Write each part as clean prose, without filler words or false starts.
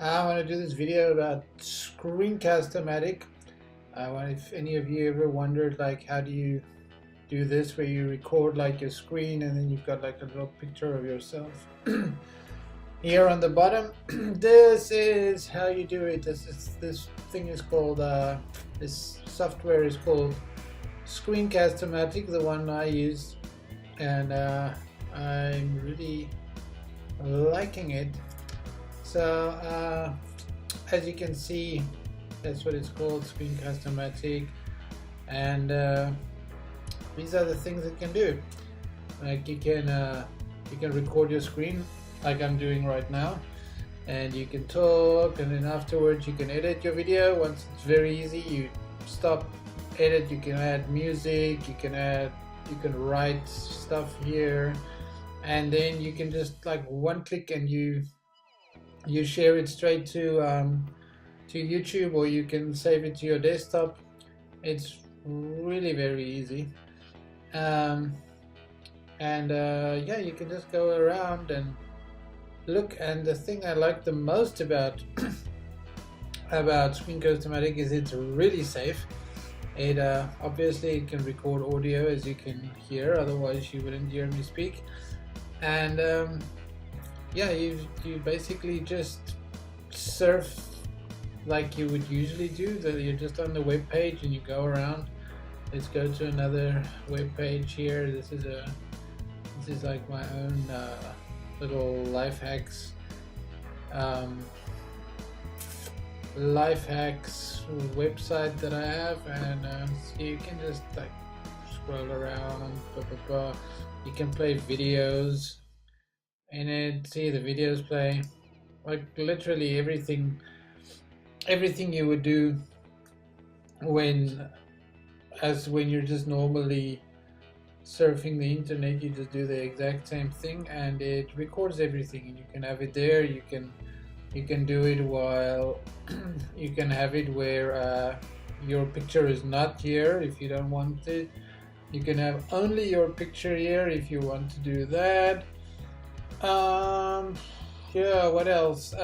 I want to do this video about Screencast-O-Matic. If any of you ever wondered, like, how do you do this, where you record like your screen and then you've got like a little picture of yourself here on the bottom. This is how you do it. This thing is called this software is called Screencast-O-Matic, the one I use, and I'm really liking it. So as you can see, that's what it's called, Screencast-O-Matic, and these are the things it can do. Like you can record your screen like I'm doing right now, and you can talk, and then afterwards you can edit your video. Once it's very easy, you stop, edit, you can add music, you can write stuff here, and then you can just like one click and you share it straight to YouTube, or you can save it to your desktop. It's really very easy, yeah, you can just go around and look. And the thing I like the most about Screencast-O-Matic is it's really safe. It obviously it can record audio, as you can hear, otherwise you wouldn't hear me speak. And yeah, you basically just surf like you would usually do. That you're just on the web page and you go around. Let's go to another web page here. This is like my own little life hacks website that I have, and so you can just like scroll around, blah, blah, blah. You can play videos in it, see the videos play, like literally everything you would do when you're just normally surfing the internet. You just do the exact same thing, and it records everything, and you can have it there. You can do it while you can have it where your picture is not here if you don't want it. You can have only your picture here if you want to do that. Yeah, what else?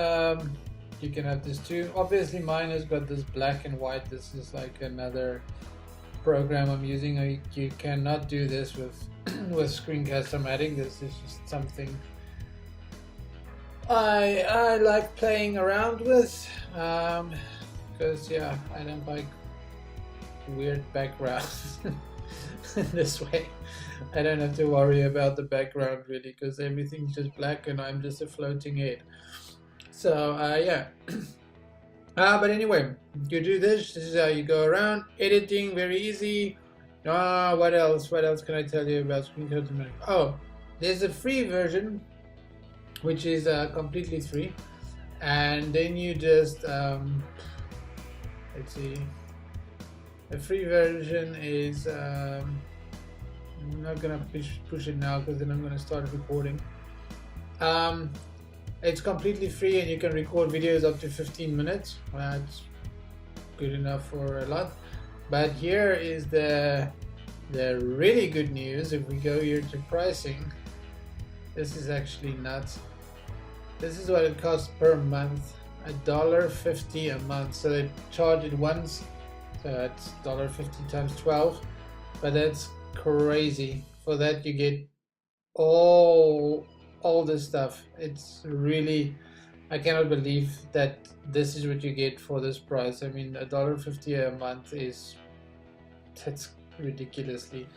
You can have this too. Obviously mine has got this black and white. This is like another program I'm using. You cannot do this with with Screencast-O-Matic. This is just something I like playing around with, because yeah, I don't like weird backgrounds. This way I don't have to worry about the background really, because everything's just black and I'm just a floating head. So yeah. But anyway, you do this is how you go around. Editing, very easy. What else can I tell you about Screencast-O-Matic? Oh, there's a free version which is completely free, and then you just let's see, the free version is I'm not gonna push it now, because then I'm gonna start recording. It's completely free, and you can record videos up to 15 minutes. That's good enough for a lot. But here is the really good news. If we go here to pricing, this is actually nuts. This is what it costs per month, $1.50 a month. So they charge it once, so that's $1.50 times 12. But that's crazy. For that you get all this stuff. It's really, I cannot believe that this is what you get for this price. I mean, $1.50 a month that's ridiculously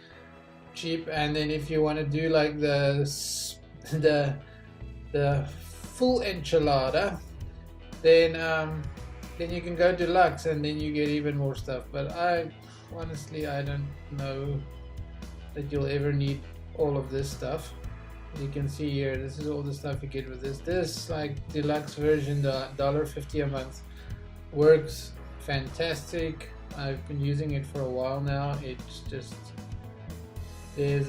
cheap. And then if you want to do like the full enchilada, then you can go deluxe, and then you get even more stuff. But honestly I don't know that you'll ever need all of this stuff. You can see here, this is all the stuff you get with this like deluxe version. The $1.50 a month works fantastic. I've been using it for a while now. It's just it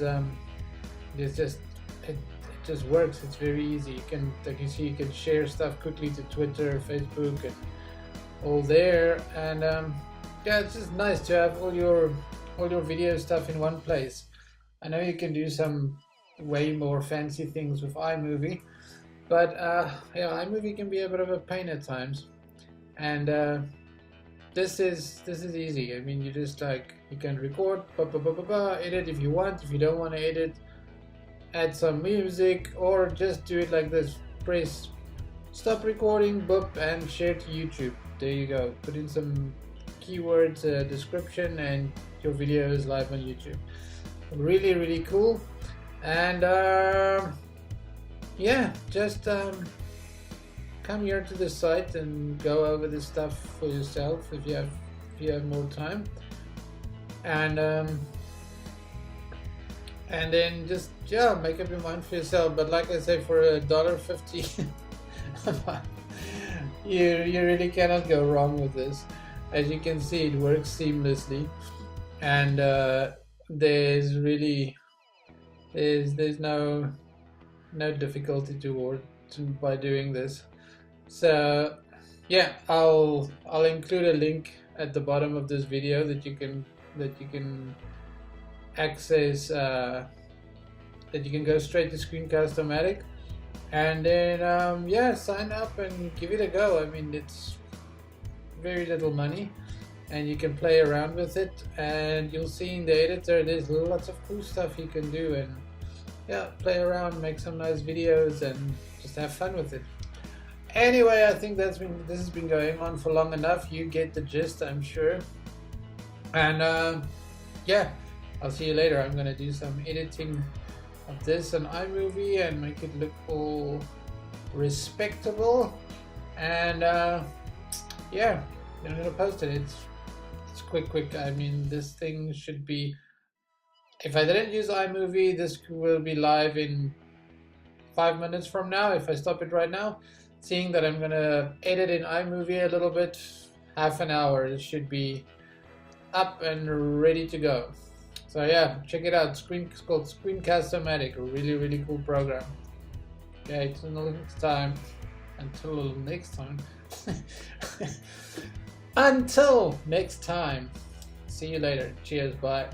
just works. It's very easy. You can, like you see, you can share stuff quickly to Twitter, Facebook, and all there. And yeah, it's just nice to have all your video stuff in one place. I know you can do some way more fancy things with iMovie, But yeah, iMovie can be a bit of a pain at times, and this is easy. I mean, you just like, you can record, edit if you want. If you don't want to edit, add some music, or just do it like this: press stop recording, boop, and share to YouTube. There you go. Put in some keywords, description, and your video is live on YouTube. Really, really cool. And yeah, just come here to the site and go over this stuff for yourself if you have more time. And then just, yeah, make up your mind for yourself. But like I say, for $1.50 you really cannot go wrong with this. As you can see, it works seamlessly, and there's no difficulty by doing this. So yeah, I'll include a link at the bottom of this video that you can access, that you can go straight to Screencast-O-Matic, and then yeah, sign up and give it a go. I mean, it's very little money, and you can play around with it, and you'll see in the editor there's lots of cool stuff you can do, and yeah, play around, make some nice videos, and just have fun with it. Anyway, I think this has been going on for long enough. You get the gist, I'm sure. And yeah, I'll see you later. I'm gonna do some editing of this on iMovie and make it look all respectable. And yeah, I'm gonna post it. It's quick. I mean, this thing should be, if I didn't use iMovie, this will be live in 5 minutes from now if I stop it right now. Seeing that I'm gonna edit in iMovie a little bit, half an hour, it should be up and ready to go. So yeah, check it out. It's called Screencast-O-Matic, a really cool program. Okay, until next time. Until next time. See you later. Cheers, bye.